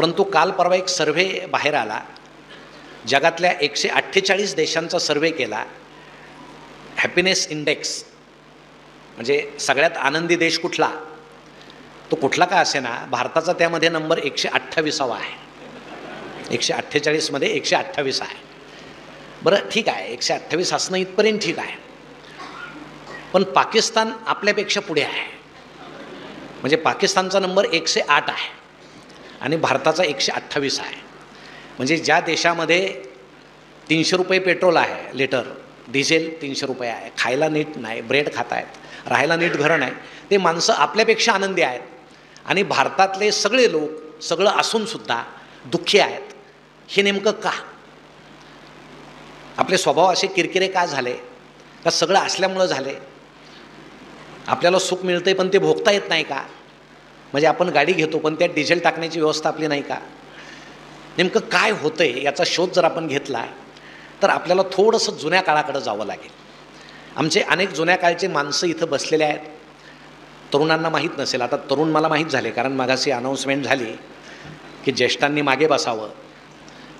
परंतु काल परवा एक सर्व्हे बाहेर आला, जगातल्या 148 देशांचा सर्व्हे केला. हॅपीनेस इंडेक्स म्हणजे सगळ्यात आनंदी देश कुठला, तो कुठला का असेना, भारताचा त्यामध्ये नंबर 128वा आहे. 148 मध्ये 128 आहे. बरं ठीक आहे, 128 असणं इथपर्यंत ठीक आहे, पण पाकिस्तान आपल्यापेक्षा पुढे आहे. म्हणजे पाकिस्तानचा नंबर 108 आहे आणि भारताचा 128 आहे. म्हणजे ज्या देशामध्ये 300 रुपये पेट्रोल आहे लिटर, डिझेल 300 रुपये आहे, खायला नीट नाही, ब्रेड खात आहेत, राहायला नीट घरं नाही, ते माणसं आपल्यापेक्षा आनंदी आहेत. आणि भारतातले सगळे लोक सगळं असूनसुद्धा दुःखी आहेत. हे नेमकं का? आपले स्वभाव असे किरकिरे का झाले? का सगळं असल्यामुळं झाले? आपल्याला सुख मिळतंय पण ते भोगता येत नाही का? म्हणजे आपण गाडी घेतो पण त्यात डिझेल टाकण्याची व्यवस्था आपली नाही का? नेमकं काय होतंय याचा शोध जर आपण घेतला तर आपल्याला थोडंसं जुन्या काळाकडे जावं लागेल. आमचे अनेक जुन्या काळचे माणसं इथं बसलेले आहेत. तरुणांना माहीत नसेल, आता तरुण मला माहीत झाले, कारण मागाशी अनाऊन्समेंट झाली की ज्येष्ठांनी मागे बसावं,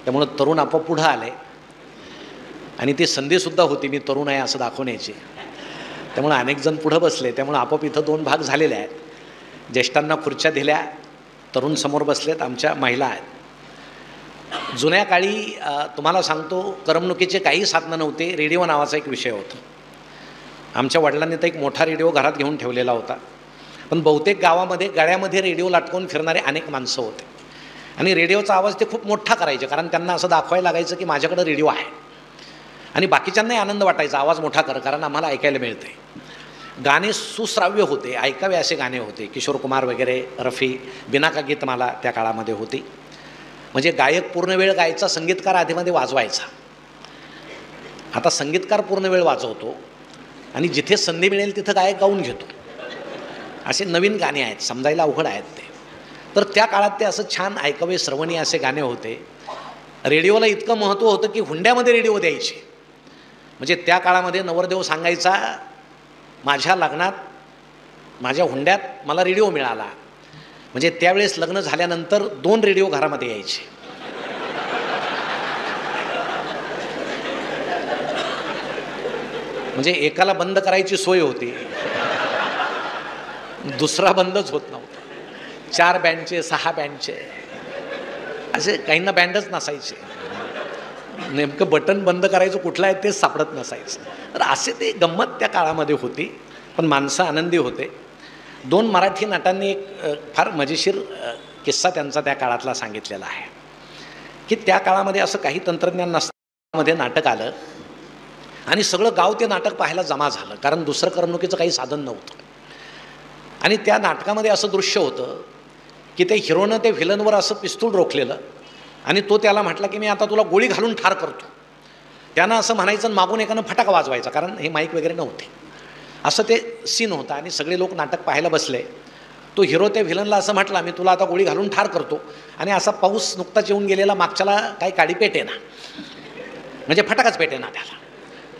त्यामुळं तरुण आपोआप पुढं आले आणि ती संधीसुद्धा होती मी तरुण आहे असं दाखवण्याची. त्यामुळे अनेक जण पुढं बसले, त्यामुळे आपोआप इथं 2 भाग झालेले आहेत. ज्येष्ठांना खुर्च्या दिल्या, तरुण समोर बसलेत, आमच्या महिला आहेत. जुन्या काळी तुम्हाला सांगतो, करमणुकीचे काही साधनं नव्हते. रेडिओ नावाचा एक विषय होता. आमच्या वडिलांनी तर एक मोठा रेडिओ घरात घेऊन ठेवलेला होता, पण बहुतेक गावामध्ये गळ्यामध्ये रेडिओ लाटकून फिरणारे अनेक माणसं होते आणि रेडिओचा आवाज ते खूप मोठा करायचे, कारण त्यांना असं दाखवायला लागायचं की माझ्याकडे रेडिओ आहे. आणि बाकीच्यांनाही आनंद वाटायचा, आवाज मोठा कर, कारण आम्हाला ऐकायला मिळते. गाणे सुश्राव्य होते, ऐकावे असे गाणे होते. किशोर कुमार वगैरे, रफी, बिनाका गीतमाला त्या काळामध्ये होती. म्हणजे गायक पूर्ण वेळ गायचा, संगीतकार आधीमध्ये वाजवायचा. आता संगीतकार पूर्ण वेळ वाजवतो आणि जिथे संधी मिळेल तिथं गायक गाऊन घेतो. असे नवीन गाणे आहेत, समजायला अवघड आहेत ते. तर त्या काळात ते असं छान ऐकावे श्रवणी असे गाणे होते. रेडिओला इतकं महत्त्व होतं की हुंड्यामध्ये रेडिओ द्यायचे. म्हणजे त्या काळामध्ये नवरदेव सांगायचा, माझ्या लग्नात माझ्या हुंड्यात मला रेडिओ मिळाला. म्हणजे त्यावेळेस लग्न झाल्यानंतर 2 रेडिओ घरामध्ये यायचे. म्हणजे एकाला बंद करायची सोय होती, दुसरा बंदच होत नव्हता. 4 बँडचे, 6 बँडचे, असे काहींना बँडच नसायचे. नेमकं बटन बंद करायचं कुठलं आहे तेच सापडत नसायचं. तर असे ते गंमत त्या काळामध्ये होती, पण माणसं आनंदी होते. 2 मराठी नटांनी एक फार मजेशीर किस्सा त्यांचा त्या काळातला सांगितलेला आहे की त्या काळामध्ये असं काही तंत्रज्ञान नसताना नाटक आलं आणि सगळं गाव ते नाटक पाहायला जमा झालं, कारण दुसरं करमणुकीचं काही साधन नव्हतं. आणि त्या नाटकामध्ये असं दृश्य होतं की ते हिरोनं ते व्हिलनवर असं पिस्तूल रोखलेलं आणि तो त्याला म्हटला की मी आता तुला गोळी घालून ठार करतो. त्यानं असं म्हणायचं, मागून एकानं फटाका वाजवायचा, कारण हे माईक वगैरे नव्हते. असं ते सीन होतं आणि सगळे लोक नाटक पाहायला बसले. तो हिरो त्या व्हिलनला असं म्हटला, मी तुला आता गोळी घालून ठार करतो. आणि असा पाऊस नुकताच येऊन गेलेला, मागच्याला काही काडी पेटे ना, म्हणजे फटाकाच पेटे ना त्याला,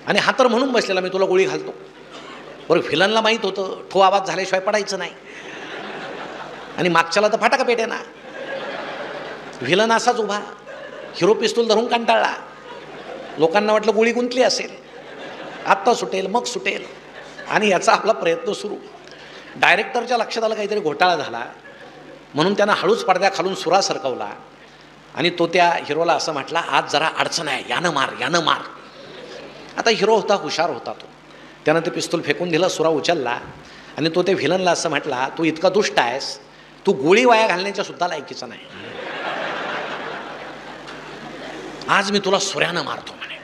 आणि हा तर म्हणून बसलेला मी तुला गोळी घालतो. बरं, व्हिलनला माहीत होतं ठो आवाज झाल्याशिवाय पडायचं नाही, आणि मागच्याला तर फटाका पेटे ना. व्हिलन असाच उभा, हिरो पिस्तूल धरून कंटाळला. लोकांना वाटलं गोळी गुंतली असेल, आत्ता सुटेल मग सुटेल, आणि याचा आपला प्रयत्न सुरू. डायरेक्टरच्या लक्षात आलं काहीतरी घोटाळा झाला, म्हणून त्यानं हळूच पडद्याखालून सुरा सरकवला आणि तो त्या हिरोला असं म्हटला, आज जरा अडचण आहे, यानं मार यानं मार. आता हिरो होता, हुशार होता तो, त्यानं ते पिस्तूल फेकून दिलं, सुरा उचलला आणि तो त्या व्हिलनला असं म्हटला, तू इतका दुष्ट आहेस, तू गोळी वाया घालण्याच्या सुद्धा लायकीचा नाही, आज मी तुला सुऱ्यानं मारतो म्हणे.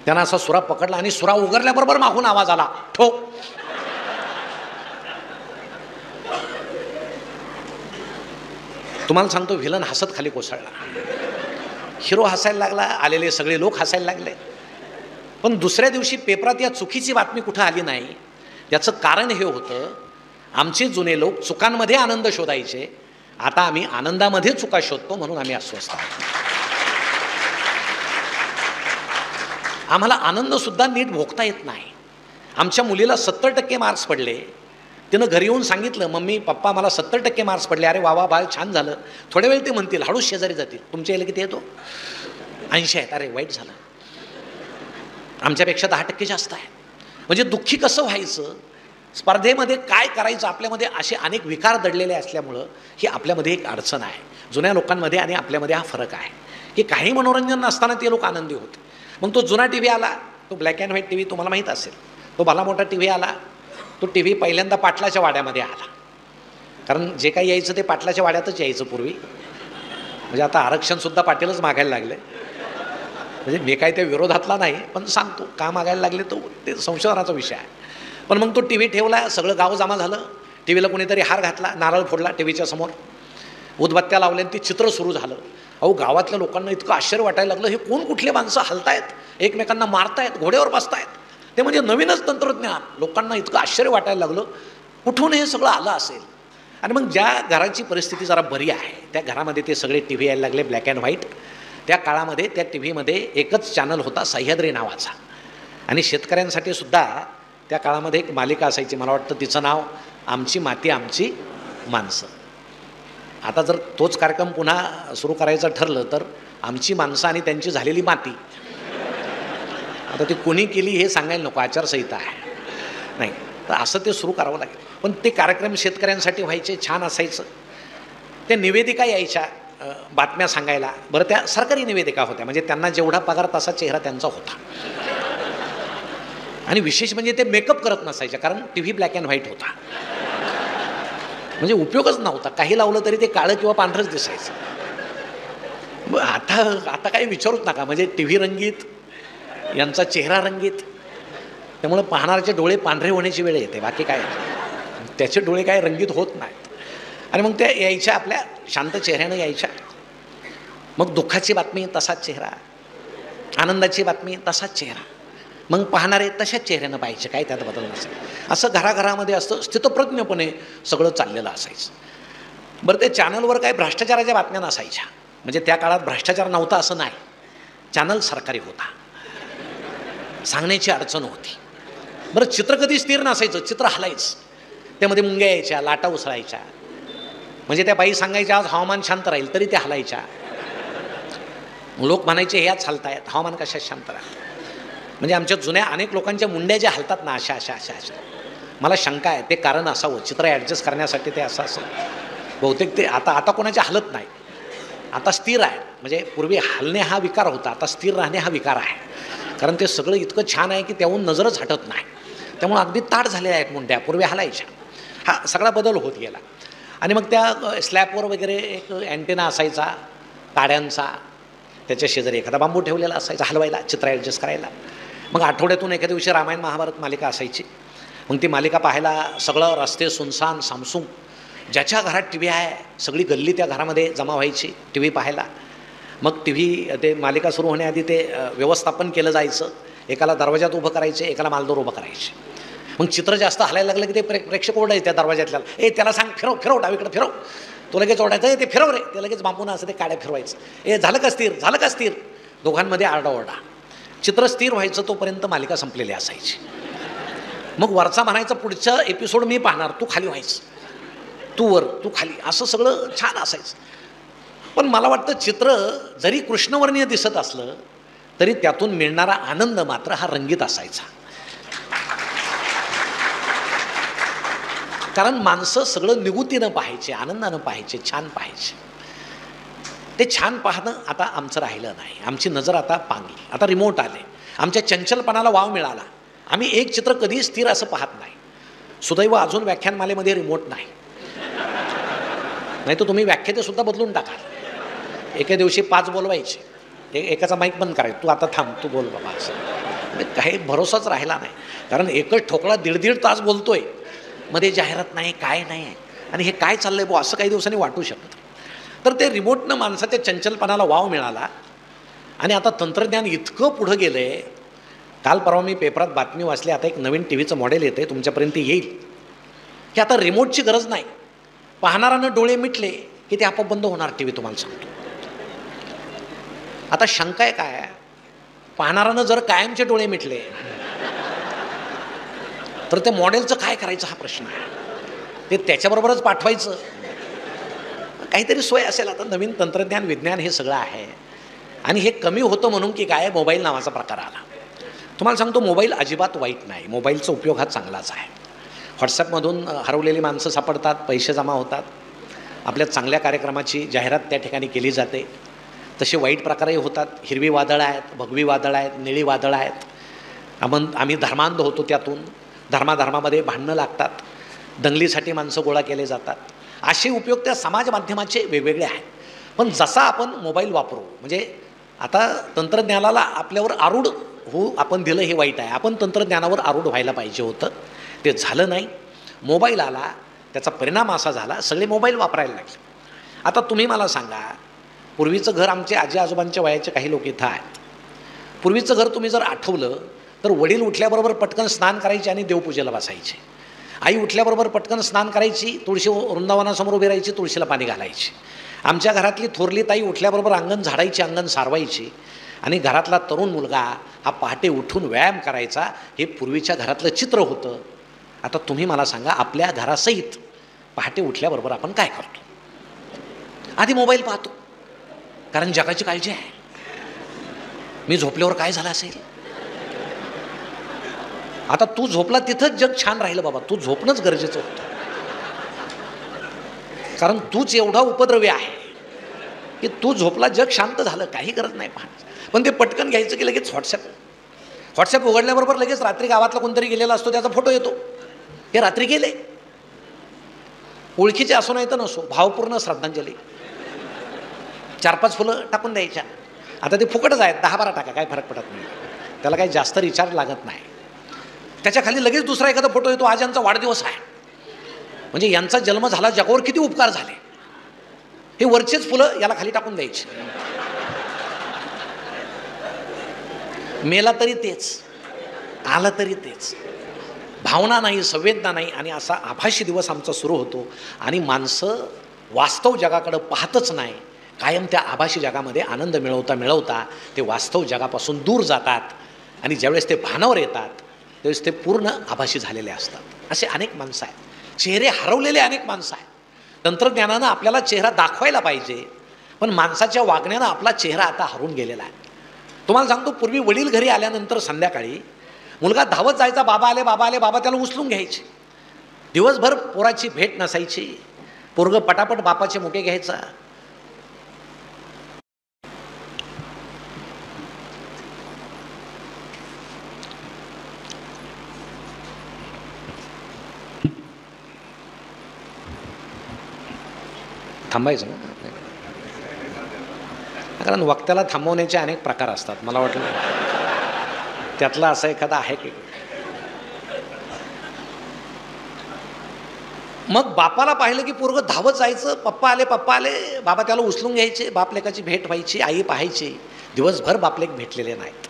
त्यानं असा सुरा पकडला आणि सुरा उगरल्याबरोबर मागून आवाज आला, ठो. तुम्हाला सांगतो, व्हिलन हसत खाली कोसळला. हिरो हसायला लागला, आलेले सगळे लोक हसायला लागले. पण दुसऱ्या दिवशी पेपरात या चुकीची बातमी कुठं आली नाही. याचं कारण हे होतं, आमचे जुने लोक चुकांमध्ये आनंद शोधायचे, आता आम्ही आनंदामध्ये चुका शोधतो, म्हणून आम्ही अस्वस्थ आहोत. आम्हाला आनंदसुद्धा नीट भोगता येत नाही. आमच्या मुलीला 70% मार्क्स पडले, तिनं घरी येऊन सांगितलं, मम्मी पप्पा मला 70% मार्क्स पडले. अरे वा वा बाळ, छान झालं. थोड्या वेळ ते म्हणतील, हळूच शेजारी जातील, तुमच्या याला किती येतो? 80 आहेत. अरे वाईट झालं, आमच्यापेक्षा 10% जास्त आहे. म्हणजे दुःखी कसं व्हायचं? स्पर्धेमध्ये काय करायचं? आपल्यामध्ये असे अनेक विकार दडलेले असल्यामुळं ही आपल्यामध्ये एक अडचण आहे. जुन्या लोकांमध्ये आणि आपल्यामध्ये हा फरक आहे की काही मनोरंजन नसताना ते लोक आनंदी होते. मग तो जुना टी व्ही आला, तो black and white T V, तुम्हाला माहीत असेल, तो भला मोठा टी व्ही आला. तो टी व्ही पहिल्यांदा पाटलाच्या वाड्यामध्ये आला, कारण जे काही यायचं ते पाटलाच्या वाड्यातच यायचं पूर्वी. म्हणजे आता आरक्षणसुद्धा पाटीलच मागायला लागले. म्हणजे मी काय त्या विरोधातला नाही, पण सांगतो का मागायला लागले तो ते संशोधनाचा विषय आहे. पण मग तो टी व्ही ठेवला, सगळं गाव जमा झालं. टी व्हीला कोणीतरी हार घातला, नारळ फोडला टी व्हीच्या समोर, उदबत्त्या लावल्या आणि ती चित्र सुरू झालं. अहो, गावातल्या लोकांना इतकं आश्चर्य वाटायला लागलं, हे कोण कुठले माणसं हलतायत, एकमेकांना मारतायत, घोड्यावर बसतायत. ते म्हणजे नवीनच तंत्रज्ञान. लोकांना इतकं आश्चर्य वाटायला लागलं, कुठून हे सगळं आलं असेल. आणि मग ज्या घराची परिस्थिती जरा बरी आहे त्या घरामध्ये ते सगळे टी व्ही यायला लागले ब्लॅक अँड व्हाईट. त्या काळामध्ये त्या टी व्हीमध्ये एकच चॅनल होता, सह्याद्री नावाचा. आणि शेतकऱ्यांसाठी सुद्धा त्या काळामध्ये एक मालिका असायची, मला वाटतं तिचं नाव आमची माती आमची माणसं. आता जर तोच कार्यक्रम पुन्हा सुरू करायचं ठरलं तर आमची माणसं आणि त्यांची झालेली माती. आता ती कोणी केली हे सांगायला नको, आचारसंहिता आहे नाही, तर असं ते सुरू करावं लागेल. पण ते कार्यक्रम शेतकऱ्यांसाठी व्हायचे, छान असायचं. त्या निवेदिका यायच्या बातम्या सांगायला. बरं, त्या सरकारी निवेदिका होत्या, म्हणजे त्यांना जेवढा पगार तसा चेहरा त्यांचा होता. आणि विशेष म्हणजे ते मेकअप करत नसायच्या, कारण T V black and white होता, म्हणजे उपयोगच नव्हता. काही लावलं तरी ते काळं किंवा पांढरंच दिसायचं. आता काही विचारूच नका, म्हणजे टी व्ही रंगीत, यांचा चेहरा रंगीत, त्यामुळे पाहणाऱ्याचे डोळे पांढरे होण्याची वेळ येते, बाकी काय. त्याचे डोळे काय रंगीत होत नाहीत. आणि मग त्या यायच्या आपल्या शांत चेहऱ्यानं यायच्या. मग दुःखाची बातमी तसाच चेहरा, आनंदाची बातमी तसाच चेहरा. मग पाहणारे तशाच चेहऱ्यानं पाहिजे, काय त्यात बदल नसेल. असं घराघरामध्ये असतं, स्थितप्रज्ञपणे सगळं चाललेलं असायचं. बरं, ते चॅनलवर काय भ्रष्टाचाराच्या बातम्या नसायच्या, म्हणजे त्या काळात भ्रष्टाचार नव्हता असं नाही. चॅनल सरकारी होता, सांगण्याची अडचण होती. बरं, चित्र कधी स्थिर नसायचं, चित्र हलायचं. त्यामध्ये मुंग्या यायच्या, लाटा उसळायच्या. म्हणजे त्या बाई सांगायच्या आज हवामान शांत राहील, तरी त्या हलायच्या. लोक म्हणायचे ह्याच हलतायत, हवामान कशात शांत राहील. म्हणजे आमच्या जुन्या अनेक लोकांच्या मुंड्या ज्या हलतात ना, अशा अशा अशा अशा. मला शंका आहे ते कारण असावं, चित्र ॲडजस्ट करण्यासाठी ते असं असं बहुतेक. ते आता कोणाच्या हलत नाही, आता स्थिर आहे. म्हणजे पूर्वी हलणे हा विकार होता, आता स्थिर राहणे हा विकार आहे. कारण ते सगळं इतकं छान आहे की त्याहून नजरच हटत नाही. त्यामुळे अगदी ताट झालेल्या आहेत मुंड्या, पूर्वी हलायच्या. हा सगळा बदल होत गेला. आणि मग त्या स्लॅबवर वगैरे एक अँटेना असायचा काड्यांचा, त्याच्या शेजारी एखादा बांबू ठेवलेला असायचा हलवायला, चित्र ॲडजस्ट करायला. मग आठवड्यातून एखाद्या दिवशी रामायण महाभारत मालिका असायची. मग ती मालिका पाहायला सगळं रस्ते सुनसान सामसूम, ज्याच्या घरात टी व्ही आहे सगळी गल्ली त्या घरामध्ये जमा व्हायची टी व्ही पाहायला. मग टी व्ही ते मालिका सुरू होण्याआधी ते व्यवस्थापन केलं जायचं. एकाला दरवाजात उभं करायचे, एकाला मालदोर उभं करायचे. मग चित्र जास्त हलायला लागलं की ते प्रेक्षक ओरडायचे त्या दरवाजातल्याला, त्याला सांग फिरव फिरव, डावीकडे फिरव. तो लगेच ओरडायचं, ते फिरव रे. ते लगेच बांबून असं ते काड्या फिरवायचं. झालं का स्थिर, झालं का स्थिर. दोघांमध्ये आरडाओरडा. चित्र स्थिर व्हायचं तोपर्यंत मालिका संपलेली असायची. मग वरचा म्हणायचा पुढचा एपिसोड मी पाहणार, तू खाली व्हायचं, तू वर तू खाली, असं सगळं छान असायचं. पण मला वाटतं चित्र जरी कृष्णवर्णीय दिसत असलं तरी त्यातून मिळणारा आनंद मात्र हा रंगीत असायचा. कारण माणसं सगळं निगुतीनं पाहायचे, आनंदानं पाहायचे, छान पाहायचे. ते छान पाहणं आता आमचं राहिलं नाही. आमची नजर आता पांगली. आता रिमोट आले, आमच्या चंचलपणाला वाव मिळाला. आम्ही एक चित्र कधी स्थिर असं पाहत नाही. सुदैव अजून व्याख्यानमालेमध्ये रिमोट नाही, नाही तर तुम्ही व्याख्यातेसुद्धा बदलून टाकाल. एके दिवशी 5 बोलवायचे, एकाचा माईक बंद करायचं, तू आता थांब, तू बोल बाबा. असं काही भरोसाच राहिला नाही. कारण एकच ठोकळा 1.5 तास बोलतोय, मध्ये जाहिरात नाही, काय नाही. आणि हे काय चाललंय बो, असं काही दिवसांनी वाटू शकतं. तर ते रिमोटनं माणसाच्या चंचलपणाला वाव मिळाला. आणि आता तंत्रज्ञान इतकं पुढं गेलं आहे. काल परवा मी पेपरात बातमी वाचली, आता एक नवीन टी व्हीचं मॉडेल येतं आहे, तुमच्यापर्यंत येईल, की आता रिमोटची गरज नाही. पाहणाऱ्यानं डोळे मिटले की ते आपोआप बंद होणार टी व्ही, तुम्हाला सांगतो. आता शंका आहे काय, पाहणाऱ्यानं जर कायमचे डोळे मिटले तर त्या मॉडेलचं काय करायचं हा प्रश्न आहे. ते त्याच्याबरोबरच पाठवायचं. काहीतरी सोय असेल. आता नवीन तंत्रज्ञान विज्ञान हे सगळं आहे आणि हे कमी होतं म्हणून की काय, मोबाईल नावाचा प्रकार आला. तुम्हाला सांगतो मोबाईल अजिबात वाईट नाही, मोबाईलचा उपयोग हा चांगलाच आहे. व्हॉट्सॲपमधून हरवलेली माणसं सापडतात, पैसे जमा होतात, आपल्या चांगल्या कार्यक्रमाची जाहिरात त्या ठिकाणी केली जाते. तसे वाईट प्रकारही होतात. हिरवी वादळं आहेत, भगवी वादळं आहेत, निळी वादळं आहेत. आम्ही धर्मांध होतो, त्यातून धर्माधर्मामध्ये भांडणं लागतात, दंगलीसाठी माणसं गोळा केले जातात. असे उपयोग त्या समाज माध्यमाचे वेगवेगळे आहेत. पण जसा आपण मोबाईल वापरू, म्हणजे आता तंत्रज्ञानाला आपल्यावर आरूढ आपण दिलं हे वाईट आहे. आपण तंत्रज्ञानावर आरूढ व्हायला पाहिजे होतं, ते झालं नाही. मोबाईल आला, त्याचा परिणाम असा झाला, सगळे मोबाईल वापरायला लागले. आता तुम्ही मला सांगा, पूर्वीचं घर, आमचे आजी आजोबांच्या वयाचे काही लोक इथं आहेत, पूर्वीचं घर तुम्ही जर आठवलं तर वडील उठल्याबरोबर पटकन स्नान करायचे आणि देवपूजेला बसायचे. आई उठल्याबरोबर पटकन स्नान करायची, तुळशी वृंदावनासमोर उभी राहायची, तुळशीला पाणी घालायची. आमच्या घरातली थोरली ताई उठल्याबरोबर अंगण झाडायची, अंगण सारवायची आणि घरातला तरुण मुलगा हा पहाटे उठून व्यायाम करायचा. हे पूर्वीच्या घरातलं चित्र होतं. आता तुम्ही मला सांगा, आपल्या घरासहित पहाटे उठल्याबरोबर आपण काय करतो? आधी मोबाईल पाहतो, कारण जगाची काळजी आहे. मी झोपल्यावर काय झालं असेल? आता तू झोपला तिथंच जग छान राहिलं बाबा, तू झोपणंच गरजेचं होतं, कारण तूच एवढा उपद्रवी आहे की तू झोपला जग शांत झालं, काही गरज नाही पाहण्याची. पण ते पटकन घ्यायचं की लगेच व्हॉट्सॲप उघडल्याबरोबर लगेच रात्री गावातला कोणतरी गेलेला असतो, त्याचा फोटो येतो, हे रात्री गेले. ओळखीचे असो नाही तर नसो, भावपूर्ण श्रद्धांजली, 4-5 फुलं टाकून द्यायच्या. आता ते फुकटच आहेत, 10-12 टाका, काय फरक पडत नाही, त्याला काही जास्त रिचार्ज लागत नाही. त्याच्या खाली लगेच दुसरा एखादा फोटो येतो, आज यांचा वाढदिवस आहे, म्हणजे यांचा जन्म झाला, जगावर किती उपकार झाले. हे वरचेच फुलं याला खाली टाकून द्यायचे. मेला तरी तेच, आला तरी तेच, भावना नाही, संवेदना नाही. आणि असा आभासी दिवस आमचा सुरू होतो आणि माणसं वास्तव जगाकडे पाहतच नाही, कायम त्या आभासी जगामध्ये आनंद मिळवता ते वास्तव जगापासून दूर जातात आणि ज्यावेळेस ते भानावर येतात त्यावेळेस ते पूर्ण आभासी झालेले असतात. असे अनेक माणसं आहेत, चेहरे हरवलेले अनेक माणसं आहेत. तंत्रज्ञानानं आपल्याला चेहरा दाखवायला पाहिजे, पण माणसाच्या वागण्यानं आपला चेहरा आता हरवून गेलेला आहे. तुम्हाला सांगतो, पूर्वी वडील घरी आल्यानंतर संध्याकाळी मुलगा धावत जायचा, बाबा आले बाबा आले, बाबा त्याला उचलून घ्यायचे. दिवसभर पोराची भेट नसायची, पोरगं पटापट बापाचे मुके घ्यायचा. थांबायचं ना, कारण वक्त्याला थांबवण्याचे अनेक प्रकार असतात. मला वाटलं त्यातला असा एखादा आहे की. मग बापाला पाहिलं की पोरगं धावत जायचं, पप्पा आले पप्पा आले, बाबा त्याला उचलून घ्यायचे, बापलेकाची भेट व्हायची, आई पाहायची. दिवसभर बापलेक भेटलेले नाहीत.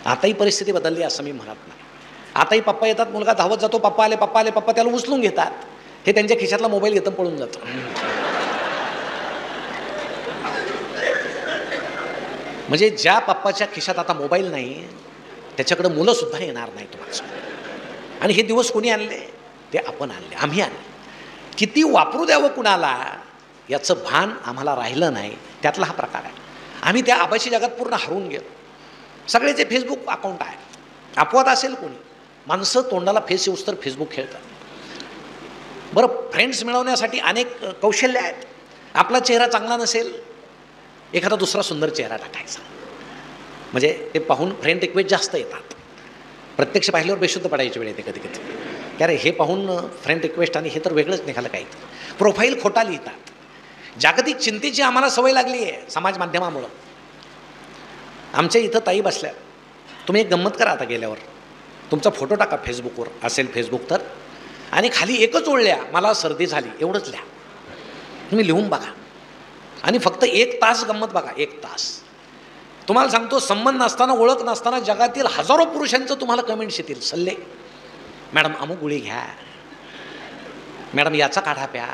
आताही परिस्थिती बदलली असं मी म्हणत नाही. आताही पप्पा येतात, मुलगा धावत जातो, पप्पा आले पप्पा आले, पप्पा त्याला उचलून घेतात, हे त्यांच्या खिशातला मोबाईल घेतं पळून जातं. म्हणजे ज्या पप्पाच्या खिशात आता मोबाईल नाही त्याच्याकडे मुलं सुद्धा येणार नाही तुम्हाला. आणि हे दिवस कोणी आणले? ते आपण आणले, आम्ही आणले. किती वापरू द्यावं कुणाला याचं भान आम्हाला राहिलं नाही, त्यातला हा प्रकार आहे. आम्ही त्या आभासी जगात पूर्ण हरवून गेलो. सगळेचे फेसबुक अकाउंट आहे, अपवाद असेल कोणी, माणसं तोंडाला फेस येऊस तर फेसबुक खेळतात. बरं, फ्रेंड्स मिळवण्यासाठी अनेक कौशल्य आहेत. आपला चेहरा चांगला नसेल, एखादा दुसरा सुंदर चेहरा टाकायचा, म्हणजे ते पाहून फ्रेंड रिक्वेस्ट जास्त येतात. प्रत्यक्ष पाहिल्यावर बेशुद्ध पडायची वेळ येते कधी कधी, की अरे हे पाहून फ्रेंड रिक्वेस्ट आणि हे तर वेगळंच निघालं काहीतरी. प्रोफाईल खोटा लिहितात. जागतिक चिंतेची आम्हाला सवय लागली आहे समाज माध्यमामुळं. आमच्या इथं ताई बसल्या, तुम्ही एक गंमत करा, आता गेल्यावर तुमचा फोटो टाका फेसबुकवर, असेल फेसबुक तर, आणि खाली एकच ओळ लिहा, मला सर्दी झाली, एवढंच लिहा. तुम्ही लिहून बघा आणि फक्त 1 तास गंमत बघा, 1 तास. तुम्हाला सांगतो, संबंध नसताना, ओळख नसताना जगातील हजारो पुरुषांचं तुम्हाला कमेंट्स येतील, सल्ले. मॅडम अमुक गोळी घ्या, मॅडम याचा काढा प्या,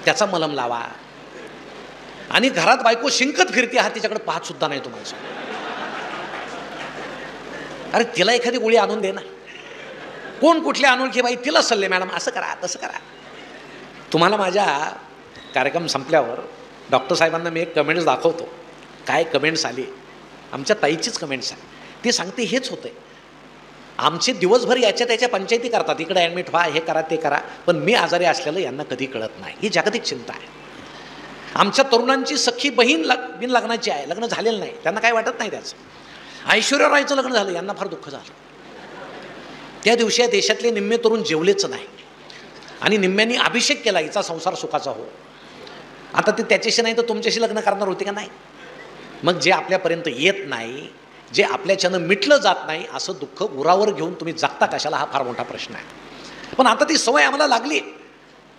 त्याचा मलम लावा. आणि घरात बायको शिंकत फिरते, हा तिच्याकडे पाहत सुद्धा नाही तुम्हाला. अरे तिला एखादी गोळी आणून दे ना. कोण कुठली अनोळखी बाई, तिला सल्ले, मॅडम असं करा तसं करा. तुम्हाला माझ्या कार्यक्रम संपल्यावर डॉक्टर साहेबांना मी एक कमेंट्स दाखवतो. काय कमेंट्स आली, आमच्या ताईचीच कमेंट्स आहे. ती सांगते हेच होते, आमचे दिवसभर याच्या त्याच्या पंचायती करतात, इकडे ॲडमिट व्हा, हे करा ते करा, पण मी आजारी असलेलं यांना कधी कळत नाही. ही जागतिक चिंता आहे. आमच्या तरुणांची सख्खी बहीण बिन लग्नाची आहे, लग्न झालेलं नाही, त्यांना काय वाटत नाही त्याचं. ऐश्वर्या रायचं लग्न झालं, यांना फार दुःख झालं. त्या दिवशी या देशातले निम्मे तरुण जेवलेच नाही आणि निम्म्यांनी अभिषेक केला हिचा संसार सुखाचा हो. आता ते त्याच्याशी नाही तर तुमच्याशी लग्न करणार होते का नाही? मग जे आपल्यापर्यंत येत नाही, जे आपल्याच्यानं मिटलं जात नाही, असं दुःख उरावर घेऊन तुम्ही जगता कशाला, हा फार मोठा प्रश्न आहे. पण आता ती सवय आम्हाला लागली.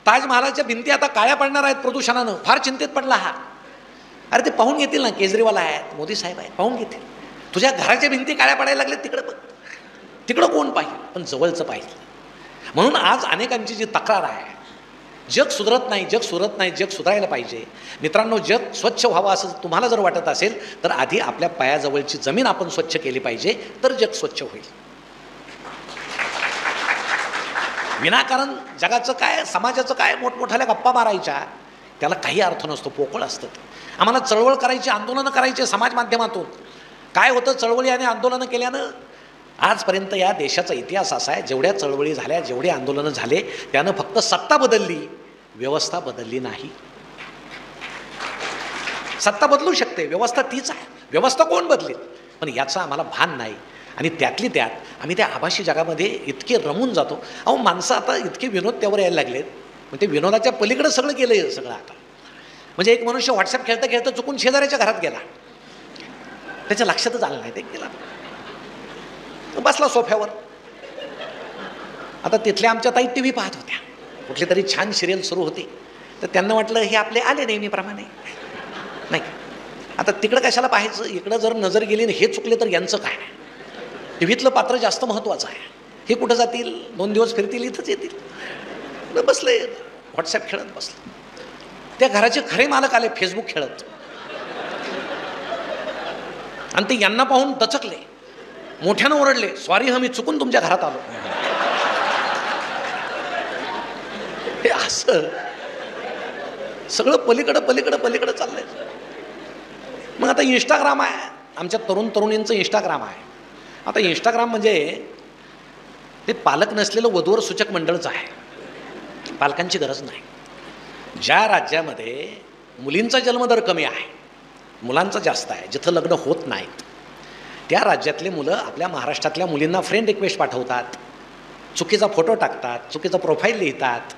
ताजमहालाच्या भिंती आता काळ्या पडणार आहेत प्रदूषणानं, फार चिंतेत पडला हा. अरे ते पाहून घेतील ना, केजरीवाल आहेत, मोदी साहेब आहेत, पाहून घेतील. तुझ्या घराच्या भिंती काळ्या पडायला लागल्या तिकडं बघ, तिकडं कोण पाहिजे, पण जवळचं पाहिजे. म्हणून आज अनेकांची जी तक्रार आहे, जग सुधरत नाही, जग सुधरत नाही, जग सुधारायला पाहिजे. मित्रांनो, जग स्वच्छ व्हावं असं तुम्हाला जर वाटत असेल तर आधी आपल्या पायाजवळची जमीन आपण स्वच्छ केली पाहिजे, तर जग स्वच्छ होईल. विनाकारण जगाचं काय, समाजाचं काय मोठमोठ्याल्या गप्पा मारायच्या, त्याला काही अर्थ नसतो, पोकळ असतं. आम्हाला चळवळ करायची, आंदोलनं करायचे समाज माध्यमातून. काय होतं, चळवळी आणि आंदोलनं केल्यानं आजपर्यंत या देशाचा इतिहास असा आहे, जेवढ्या चळवळी झाल्या, जेवढे आंदोलनं झाले, त्यानं फक्त सत्ता बदलली, व्यवस्था बदलली नाही. सत्ता बदलू शकते, व्यवस्था तीच आहे, व्यवस्था कोण बदलेल, पण याचं आम्हाला भान नाही. आणि त्यातली त्यात आम्ही त्या आभासी जगामध्ये इतके रमून जातो. अहो, माणसं आता इतके विनोद त्यावर यायला लागलेत, मग ते विनोदाच्या पलीकडे सगळं गेलं सगळं आता. म्हणजे एक मनुष्य व्हॉट्सअप खेळता खेळता चुकून शेजाऱ्याच्या घरात गेला, त्याच्या लक्षातच आलं नाही, ते गेला बसला सोफ्यावर. आता तिथल्या आमच्या ताई टी व्ही पाहत होत्या, कुठली तरी छान सिरियल सुरू होती, तर त्यांना वाटलं हे आपले आले नेहमीप्रमाणे. नाही, आता तिकडं कशाला पाहायचं, इकडं जर नजर गेली हे चुकले तर यांचं काय. टी व्हीतलं पात्र जास्त महत्त्वाचं आहे. हे कुठं जातील, 2 दिवस फिरतील, इथंच येतील. बसले व्हॉट्सॲप खेळत बसले. त्या घराचे खरे मालक आले फेसबुक खेळत, आणि ते यांना पाहून दचकले, मोठ्यानं ओरडले, सॉरी मी चुकून तुमच्या घरात आलो. हे असं सगळं पलीकडं चाललंय. मग आता इंस्टाग्राम आहे, आमच्या तरुणींचं इंस्टाग्राम आहे. आता इंस्टाग्राम म्हणजे ते पालक नसलेलं वधूवर सूचक मंडळच आहे, पालकांची गरज नाही. ज्या राज्यामध्ये मुलींचा जन्मदर कमी आहे, मुलांचा जास्त आहे, जिथं लग्न होत नाहीत, त्या राज्यातले मुलं आपल्या महाराष्ट्रातल्या मुलींना फ्रेंड रिक्वेस्ट पाठवतात, चुकीचा फोटो टाकतात, चुकीचं प्रोफाईल लिहितात.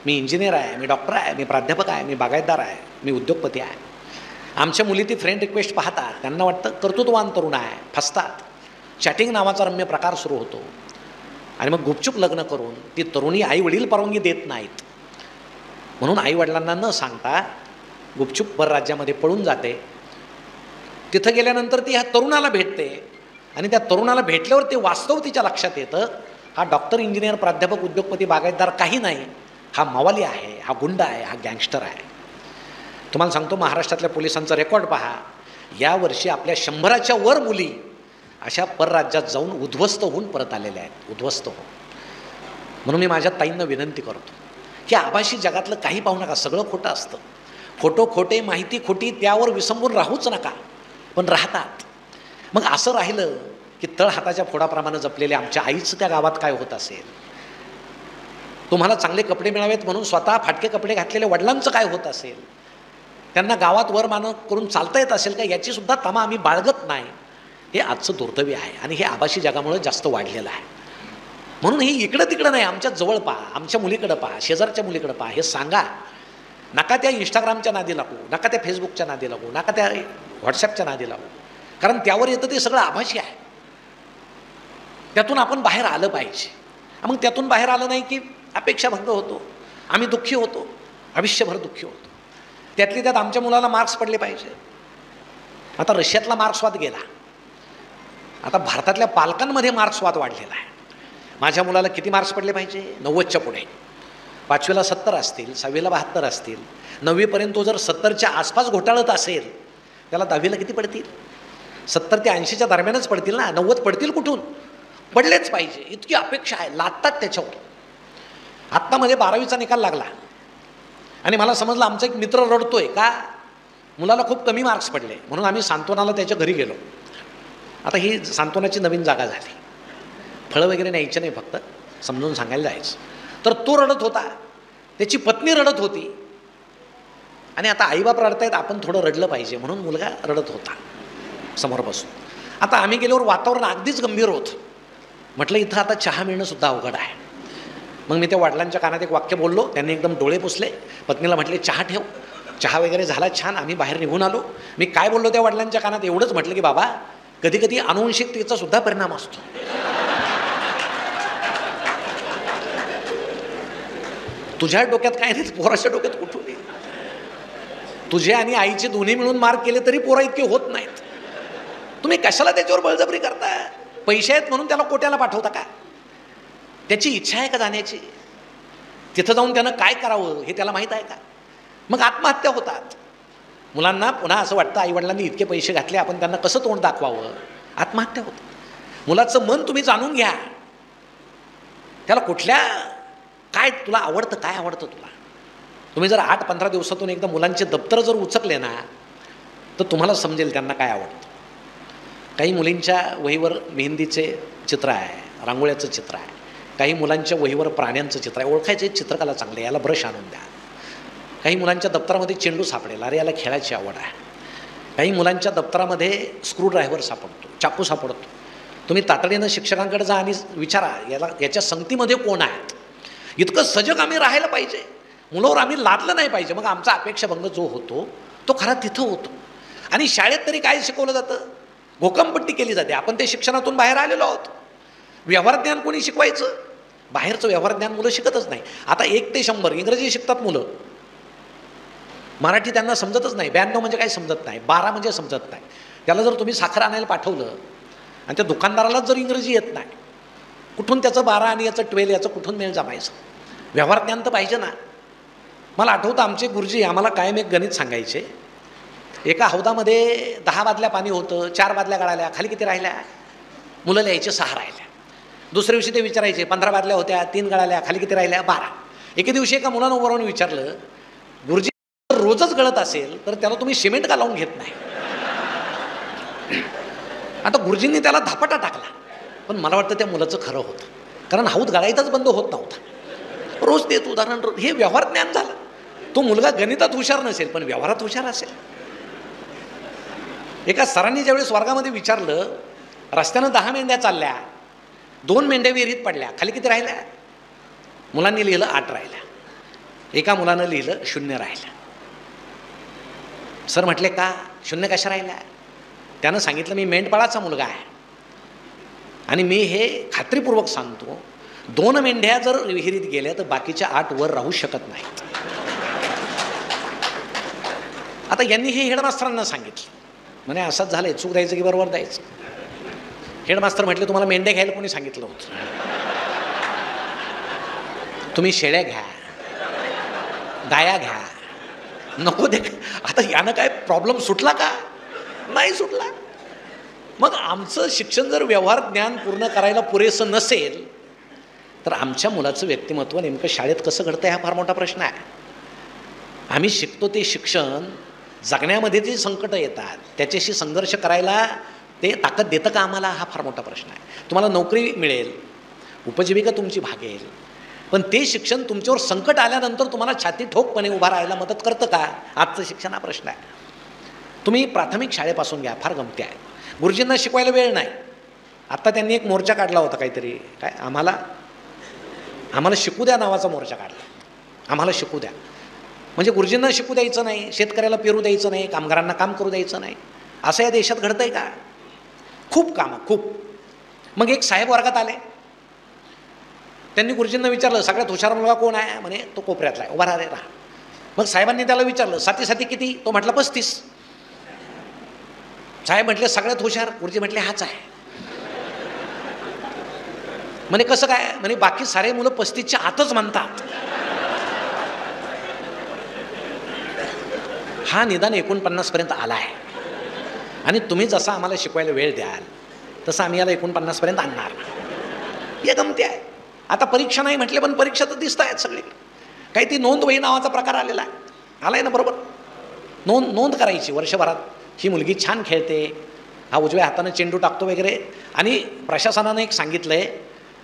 मी इंजिनियर आहे, मी डॉक्टर आहे, मी प्राध्यापक आहे, मी बागायतदार आहे, मी उद्योगपती आहे. आमच्या मुली ती फ्रेंड रिक्वेस्ट पाहतात, त्यांना वाटतं कर्तृत्ववान तरुण आहे, फसतात. चॅटिंग नावाचा रम्य प्रकार सुरू होतो आणि मग गुपचूप लग्न करून ती तरुणी आईवडील परवानगी देत नाहीत म्हणून आईवडिलांना न सांगता गुपचूप परराज्यामध्ये पळून जाते. तिथं गेल्यानंतर ती ह्या तरुणाला भेटते आणि त्या तरुणाला भेटल्यावर ते वास्तव तिच्या लक्षात येतं, हा डॉक्टर, इंजिनियर, प्राध्यापक, उद्योगपती, बागायतदार काही नाही, हा मवाली आहे, हा गुंड आहे, हा गँगस्टर आहे. तुम्हाला सांगतो, महाराष्ट्रातल्या पोलिसांचा रेकॉर्ड पहा, यावर्षी आपल्या 100च्या वर मुली अशा परराज्यात जाऊन उद्ध्वस्त होऊन परत आलेल्या आहेत, उद्ध्वस्त हो. म्हणून मी माझ्या ताईंना विनंती करतो की आभासी जगातलं काही पाहू नका, सगळं खोटं असतं. फोटो खोटे, माहिती खोटी, त्यावर विसंबून राहूच नका, पण राहतात. मग असं राहिलं की तळ हाताच्या फोडाप्रमाणे जपलेल्या आमच्या आईचं त्या गावात काय होत असेल, तुम्हाला चांगले कपडे मिळावेत म्हणून स्वतः फाटके कपडे घातलेल्या वडिलांचं काय होत असेल, त्यांना गावात वर मानव करून चालता येत असेल का, याची सुद्धा तमा आम्ही बाळगत नाही. हे आजचं दुर्दैवी आहे आणि हे आभासी जगामुळे जास्त वाढलेलं आहे. म्हणून हे इकडं तिकडं नाही, आमच्या जवळ पहा, आमच्या मुलीकडं पहा, शेजारच्या मुलीकडं पहा, हे सांगा. नका त्या इंस्टाग्रामच्या नादी लागू, नका त्या फेसबुकच्या नादी लागू, नका त्या व्हॉट्सॲपच्या नादी लागू, कारण त्यावर येतं ते सगळं आभासी आहे. त्यातून आपण बाहेर आलं पाहिजे. मग त्यातून बाहेर आलं नाही की अपेक्षाभंग होतो, आम्ही दुःखी होतो, आयुष्यभर दुःखी होतो. त्यातली त्यात आमच्या मुलाला मार्क्स पडले पाहिजे. आता रशियातला मार्क्सवाद गेला, आता भारतातल्या पालकांमध्ये मार्क्सवाद वाढलेला आहे. माझ्या मुलाला किती मार्क्स पडले पाहिजे, 90च्या पुढे. 5वीला 70 असतील, 6वीला 72 असतील, 9वीपर्यंत तो जर 70च्या आसपास घोटाळत असेल, त्याला 10वीला किती पडतील, 70 ते 80च्या दरम्यानच पडतील ना, 90 पडतील कुठून, पडलेच पाहिजे, इतकी अपेक्षा आहे, लादतात त्याच्यावर. आत्तामध्ये 12वीचा निकाल लागला, आणि मला समजलं आमचा एक मित्र रडतोय का, मुलाला खूप कमी मार्क्स पडले, म्हणून आम्ही सांत्वनाला त्याच्या घरी गेलो. आता ही सांत्वनाची नवीन जागा झाली, फळं वगैरे न्यायचे नाही, फक्त समजून सांगायला जायचं. तर तो रडत होता, त्याची पत्नी रडत होती, आणि आता आईबाप रडतायत, आपण थोडं रडलं पाहिजे म्हणून मुलगा रडत होता समोर बसून. आता आम्ही गेल्यावर वातावरण अगदीच गंभीर होतं. म्हटलं इथं आता चहा मिळणं सुद्धा अवघड आहे. मग मी त्या वडिलांच्या कानात एक वाक्य बोललो, त्यांनी एकदम डोळे पुसले, पत्नीला म्हटले चहा ठेव. चहा वगैरे झाला छान, आम्ही बाहेर निघून आलो. मी काय बोललो त्या वडिलांच्या कानात, एवढंच म्हटलं की बाबा, कधी कधी अनुवंशिकतेचा सुद्धा परिणाम असतो. तुझ्या डोक्यात काय नाही, पोराच्या डोक्यात कुठून येईल. तुझे आणि आईचे दोन्ही मिळून मार्क केले तरी पोरा इतके होत नाहीत. तुम्ही कशाला त्याच्यावर बळजबरी करता? पैसे आहेत म्हणून त्याला कोट्याला पाठवता का? त्याची इच्छा आहे का जाण्याची? तिथं जाऊन त्यानं काय करावं हे त्याला माहीत आहे का? मग आत्महत्या होतात. मुलांना पुन्हा असं वाटतं आईवडिलांनी इतके पैसे घातले, आपण त्यांना कसं तोंड दाखवावं, आत्महत्या होतात. मुलाचं मन तुम्ही जाणून घ्या, त्याला कुठल्या, काय तुला आवडतं, काय आवडतं तुला. तुम्ही जर 8-15 दिवसातून एकदा मुलांचे दप्तर जर उचकले ना, तर तुम्हाला समजेल त्यांना काय आवडतं. काही मुलींच्या वहीवर मेहंदीचे चित्र आहे, रांगोळ्याचं चित्र आहे, काही मुलांच्या वहीवर प्राण्यांचं चित्र आहे. ओळखायचे चित्रकला चांगली, याला ब्रश आणून द्या. काही मुलांच्या दप्तरामध्ये चेंडू सापडेल, अरे याला खेळायची आवड आहे. काही मुलांच्या दप्तरामध्ये स्क्रूड्रायव्हर सापडतो, चाकू सापडतो. तुम्ही तातडीनं शिक्षकांकडे जा आणि विचारा, याच्या संगतीमध्ये कोण आहेत. इतकं सजग आम्ही राहायला पाहिजे, मुलावर आम्ही लादलं नाही पाहिजे. मग आमचा अपेक्षाभंग जो होतो तो खरा तिथं होतो. आणि शाळेत तरी काय शिकवलं जातं? घोकंपट्टी केली जाते. आपण ते शिक्षणातून बाहेर आलेलो आहोत. व्यवहार ज्ञान कोणी शिकवायचं? बाहेरचं व्यवहार ज्ञान मुलं शिकतच नाही. आता 1 ते 100 इंग्रजी शिकतात मुलं, मराठी त्यांना समजतच नाही. 92 म्हणजे काय समजत नाही, 12 म्हणजे समजत नाही. त्याला जर तुम्ही साखर आणायला पाठवलं आणि त्या दुकानदारालाच जर इंग्रजी येत नाही, कुठून त्याचं 12 आणि याचं 12 याचं कुठून मेळ जमायचं? व्यवहार ज्ञान तर पाहिजे ना. मला आठवतं आमचे गुरुजी आम्हाला कायम एक गणित सांगायचे. एका हौदामध्ये 10 बादल्या पाणी होतं, 4 बादल्या गळाल्या, खाली किती राहिल्या? मुलं लिहायचे 6 राहिल्या. दुसऱ्या दिवशी ते विचारायचे 15 बादल्या होत्या, 3 गळाल्या, खाली किती राहिल्या? 12. एके दिवशी एका मुलानं उभं राहून विचारलं, गुरुजी रोजच गळत असेल तर त्याला तुम्ही सिमेंट का लावून घेत नाही? आता गुरुजींनी त्याला धापाटा टाकला, पण मला वाटतं त्या मुलाचं खरं होतं, कारण हौद गळायचाच बंद होत नव्हता. रोज देत उदाहरण, रोज. हे व्यवहार ज्ञान झालं. तो मुलगा गणितात हुशार नसेल पण व्यवहारात हुशार असेल. एका सरांनी ज्यावेळेस वर्गामध्ये विचारलं, रस्त्यानं 10 मेंढ्या चालल्या, 2 मेंढ्या विहिरीत पडल्या, खाली किती राहिल्या? मुलांनी लिहिलं 8 राहिल्या. एका मुलानं लिहिलं 0 राहिल्या. सर म्हटले का 0 कशा राहिल्या? त्यानं सांगितलं मी मेंढपाळाचा मुलगा आहे आणि मी हे खात्रीपूर्वक सांगतो, 2 मेंढ्या जर विहिरीत गेल्या तर बाकीच्या 8 वर राहू शकत नाहीत. आता यांनी हे हेडमास्तरांना सांगितलं. म्हणे असंच झालंय, चूक द्यायचं की बरोबर द्यायचं? हेडमास्तर म्हटले तुम्हाला मेंढ्या घ्यायला कोणी सांगितलं होतं? तुम्ही शेळ्या घ्या, गाया घ्या, नको दे. आता यानं काय प्रॉब्लेम सुटला का? नाही सुटला. मग आमचं शिक्षण जर व्यवहार ज्ञान पूर्ण करायला पुरेसं नसेल तर आमच्या मुलाचं व्यक्तिमत्व नेमकं शाळेत कसं घडतं हा फार मोठा प्रश्न आहे. आम्ही शिकतो ते शिक्षण जगण्यामध्ये जे संकटं येतात त्याच्याशी संघर्ष करायला ते ताकद देतं का आम्हाला, हा फार मोठा प्रश्न आहे. तुम्हाला नोकरी मिळेल, उपजीविका तुमची भागेल, पण ते शिक्षण तुमच्यावर संकट आल्यानंतर तुम्हाला छाती ठोकपणे उभा राहायला मदत करतं का? आजचं शिक्षण हा प्रश्न आहे. तुम्ही प्राथमिक शाळेपासून घ्या, फार गमती आहे. गुरुजींना शिकवायला वेळ नाही. आत्ता त्यांनी एक मोर्चा काढला होता काहीतरी, काय आम्हाला शिकू द्या नावाचा मोर्चा काढला. आम्हाला शिकू द्या म्हणजे गुरुजींना शिकू द्यायचं नाही, शेतकऱ्याला पेरू द्यायचं नाही, कामगारांना काम करू द्यायचं नाही. असं या देशात घडतंय का? खूप कामं, खूप. मग एक साहेब वर्गात आले, त्यांनी गुरुजींना विचारलं सगळ्यात हुशार मुलगा कोण आहे? म्हणे तो कोपऱ्यातला आहे, उभा राहा. मग साहेबांनी त्याला विचारलं 7 किती? तो म्हटला 35. साहेब म्हटले सगळ्यात हुशार? गुरुजी म्हटले हाच आहे. म्हणे कसं काय? म्हणे बाकी सारे मुलं 35च्या आतच म्हणतात, हा निदान 49 पर्यंत आला आहे. आणि तुम्ही जसं आम्हाला शिकवायला वेळ द्याल तसं आम्ही याला 49 पर्यंत आणणार. हे गमती आहे. आता परीक्षा नाही म्हटले पण परीक्षा तर दिसत आहेत सगळे. काही ती नोंद वही नावाचा प्रकार आलेला आहे, आलाय ना बरोबर. नोंद करायची वर्षभरात, ही मुलगी छान खेळते, हा उजव्या हाताने चेंडू टाकतो वगैरे. आणि प्रशासनानं एक सांगितलं आहे,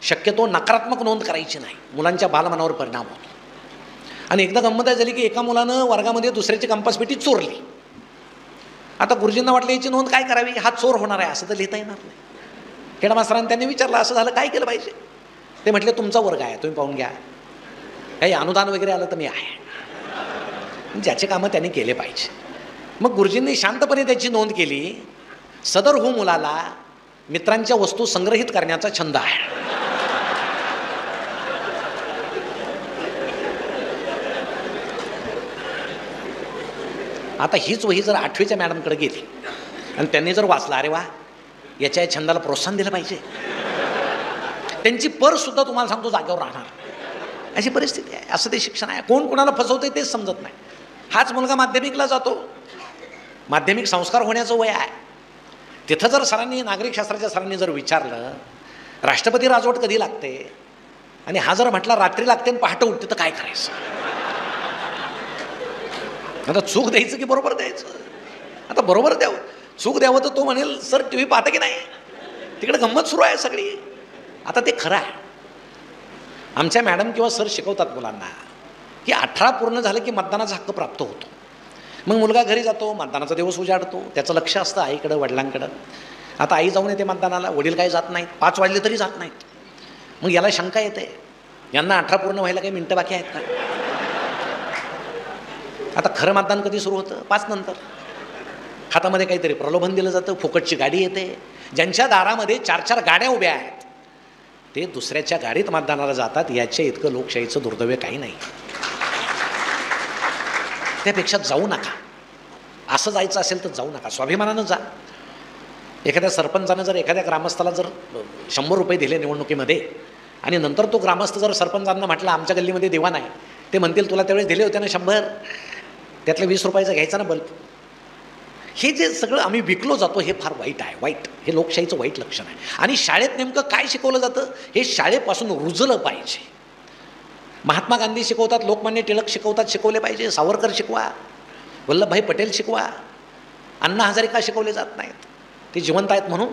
शक्यतो नकारात्मक नोंद करायची नाही, मुलांच्या बालमनावर परिणाम होतो. आणि एकदा गंमत झाली की एका मुलानं वर्गामध्ये दुसऱ्याची कंपासपेटी चोरली. आता गुरुजींना वाटलं याची नोंद काय करावी, हा चोर होणार आहे असं तर लिहिता येणार नाही. हेडमास्तरांनी त्यांनी विचारलं असं झालं काय केलं पाहिजे. ते म्हटले तुमचा वर्ग आहे, तुम्ही पाहून घ्या, काही अनुदान वगैरे आलं तर मी आहे. ज्याचे कामं त्यांनी केले पाहिजे. मग गुरुजींनी शांतपणे त्याची नोंद केली. सदर मुलाला मित्रांच्या वस्तू संग्रहित करण्याचा छंद आहे. आता हीच वही जर 8वीच्या मॅडमकडे गेली आणि त्यांनी जर वाचला, अरे वा याच्या या छंदाला प्रोत्साहन दिलं पाहिजे, त्यांची सुद्धा तुम्हाला सांगतो जागेवर राहणार, अशी परिस्थिती आहे. असं ते शिक्षण आहे. कोण कोणाला फसवतंय तेच समजत नाही. हाच मुलगा माध्यमिकला जातो, माध्यमिक संस्कार होण्याचं वय आहे. तिथं जर सरांनी, नागरिकशास्त्राच्या सरांनी जर विचारलं राष्ट्रपती राजवट कधी लागते, आणि हा जर म्हटला रात्री लागते आणि पहाटे उठते, तर काय करायचं. आता चूक द्यायचं की बरोबर द्यायचं. आता बरोबर द्यावं, चूक द्यावं तर तो म्हणेल सर टी व्ही पाहता की नाही, तिकडे गंमत सुरू आहे सगळी. आता ते खरं आहे. आमच्या मॅडम किंवा सर शिकवतात मुलांना की 18 पूर्ण झालं की मतदानाचा हक्क प्राप्त होतो. मग मुलगा घरी जातो, मतदानाचा दिवस उजाडतो, त्याचं लक्ष असतं आईकडं वडिलांकडं. आता आई जाऊन येते मतदानाला, वडील काही जात नाहीत, 5 वाजले तरी जात नाहीत. मग याला शंका येते, यांना 18 पूर्ण व्हायला काही मिनटं बाकी आहेत का. आता खरं मतदान कधी सुरू होतं, 5 नंतर. हातामध्ये काहीतरी प्रलोभन दिलं जातं, फुकटची गाडी येते. ज्यांच्या दारामध्ये 4-4 गाड्या उभ्या आहेत ते दुसऱ्याच्या गाडीत मतदानाला जातात. याच्या इतकं लोकशाहीचं दुर्दैव काही नाही. त्यापेक्षा जाऊ नका. असं जायचं असेल तर जाऊ नका, स्वाभिमानानं जा. एखाद्या सरपंचानं जर एखाद्या ग्रामस्थाला जर 100 रुपये दिले निवडणुकीमध्ये, आणि नंतर तो ग्रामस्थ जर सरपंचांना म्हटलं आमच्या गल्लीमध्ये दिवा नाही, ते म्हणतील तुला त्यावेळेस दिले होते ना 100, त्यातल्या 20 रुपयाचा घ्यायचा ना बल्ब. हे जे सगळं आम्ही विकलो जातो हे फार वाईट आहे, वाईट. हे लोकशाहीचं वाईट लक्षण आहे. आणि शाळेत नेमकं काय शिकवलं जातं हे शाळेपासून रुजलं पाहिजे. महात्मा गांधी शिकवतात, लोकमान्य टिळक शिकवतात, शिकवले पाहिजे. सावरकर शिकवा, वल्लभभाई पटेल शिकवा. अण्णा हजारे का शिकवले जात नाहीत, ते जिवंत आहेत म्हणून.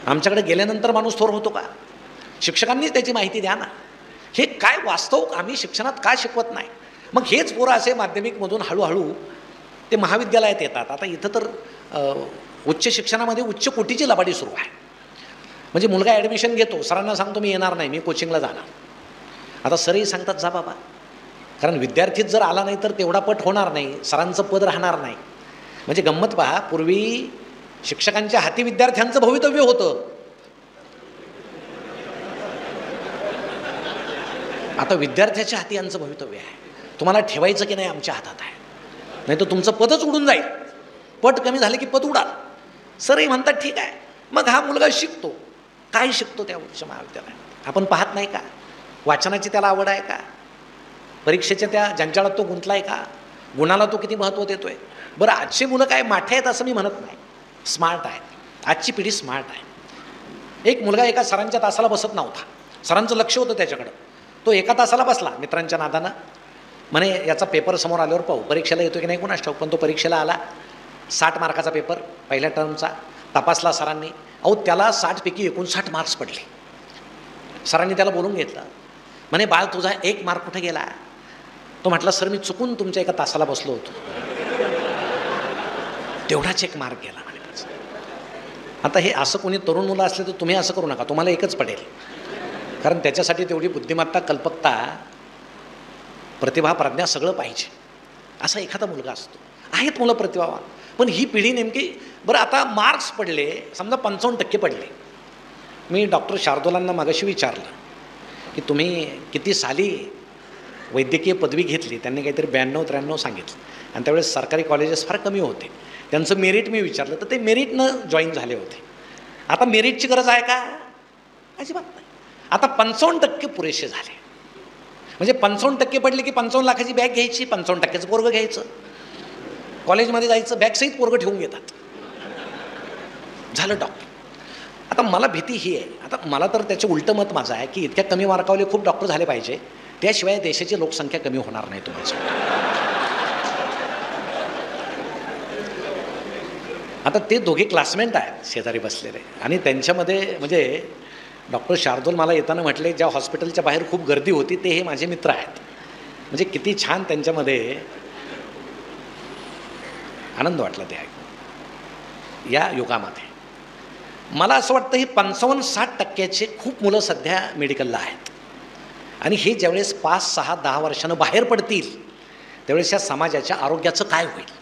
आमच्याकडे गेल्यानंतर माणूस थोर होतो का. शिक्षकांनीच त्याची माहिती द्या ना. हे काय वास्तव आम्ही शिक्षणात का शिकवत नाही. मग हेच पोरं असे माध्यमिकमधून हळूहळू ते महाविद्यालयात येतात. आता इथं तर उच्च शिक्षणामध्ये उच्च कोटीची लबाडी सुरू आहे. म्हणजे मुलगा ॲडमिशन घेतो, सरांना सांगतो मी येणार नाही, मी कोचिंगला जाणार. आता सरही सांगतात जा बाबा, कारण विद्यार्थीच जर आला नाही तर तेवढा पट होणार नाही, सरांचं पद राहणार नाही. म्हणजे गंमत पहा, पूर्वी शिक्षकांच्या हाती विद्यार्थ्यांचं भवितव्य होतं. आता विद्यार्थ्याच्या हाती यांचं भवितव्य आहे. तुम्हाला ठेवायचं की नाही आमच्या हातात आहे, नाही तर तुमचं पदच उडून जाईल. पट कमी झाले की पद उडाल. सरही म्हणतात ठीक आहे. मग हा मुलगा शिकतो, काय शिकतो त्या उच्च महाविद्यालयात आपण पाहत नाही का. वाचनाची त्याला आवड आहे का, परीक्षेच्या त्या जंजाळात तो गुंतला आहे का, गुणाला तो किती महत्त्व देतो आहे. बरं आजची मुलं काय माठे आहेत असं मी म्हणत नाही, स्मार्ट आहेत. आजची पिढी स्मार्ट आहे. एक मुलगा एका सरांच्या तासाला बसत नव्हता, सरांचं लक्ष होतं त्याच्याकडं. तो एका तासाला बसला मित्रांच्या नादानं, म्हणे याचा पेपर समोर आल्यावर पाहू, परीक्षेला येतो की नाही कोणास ठाऊक. पण तो परीक्षेला आला, 60 मार्काचा पेपर पहिल्या टर्मचा तपासला सरांनी. अहो त्याला 60 पैकी 59 मार्क्स पडले. सरांनी त्याला बोलून घेतलं, म्हणे बाळ तुझा 1 मार्क कुठे गेला. तो म्हटला सर मी चुकून तुमच्या एका तासाला बसलो होतो, तेवढाच 1 मार्क गेला म्हणे. आता हे असं कोणी तरुण मुलं असले तर तुम्ही असं करू नका, तुम्हाला एकच पडेल. कारण त्याच्यासाठी तेवढी बुद्धिमत्ता, कल्पकता, प्रतिभा, प्रज्ञा सगळं पाहिजे. असा एखादा मुलगा असतो. आहेत मुलं प्रतिभावान, पण ही पिढी नेमकी. बरं आता मार्क्स पडले, समजा 55% पडले. मी डॉक्टर शार्दूलांना मागाशी विचारलं की तुम्ही किती साली वैद्यकीय पदवी घेतली. त्यांनी काहीतरी 92-93 सांगितलं. आणि त्यावेळेस सरकारी कॉलेजेस फार कमी होते. त्यांचं मेरिट मी विचारलं तर ते मेरिटनं जॉईन झाले होते. आता मेरिटची गरज आहे का, अजिबात नाही. आता 55% पुरेसे झाले. म्हणजे 55% पडले की 55 लाखाची बॅग घ्यायची, 55%चं पोरगं घ्यायचं, कॉलेजमध्ये जायचं, बॅगसहित पोरगं ठेवून घेतात, झालं डॉक्टर. आता मला भीती ही आहे, आता मला तर त्याचं उलटं मत माझं आहे की इतक्या कमी मार्कावले खूप डॉक्टर झाले पाहिजे, त्याशिवाय देशाची लोकसंख्या कमी होणार नाही तुम्हाला सांगतो. आता ते दोघे क्लासमेट आहेत शेजारी बसलेले, आणि त्यांच्यामध्ये म्हणजे डॉक्टर शार्दूल मला येताना म्हटले, ज्या हॉस्पिटलच्या बाहेर खूप गर्दी होती ते हे माझे मित्र आहेत. म्हणजे किती छान त्यांच्यामध्ये आनंद वाटला ते ऐकून. या युगामध्ये मला असं वाटतं ही 55-60% खूप मुलं सध्या मेडिकलला आहेत, आणि हे ज्यावेळेस 5, 6, 10 वर्षानं बाहेर पडतील त्यावेळेस या समाजाच्या आरोग्याचं काय होईल.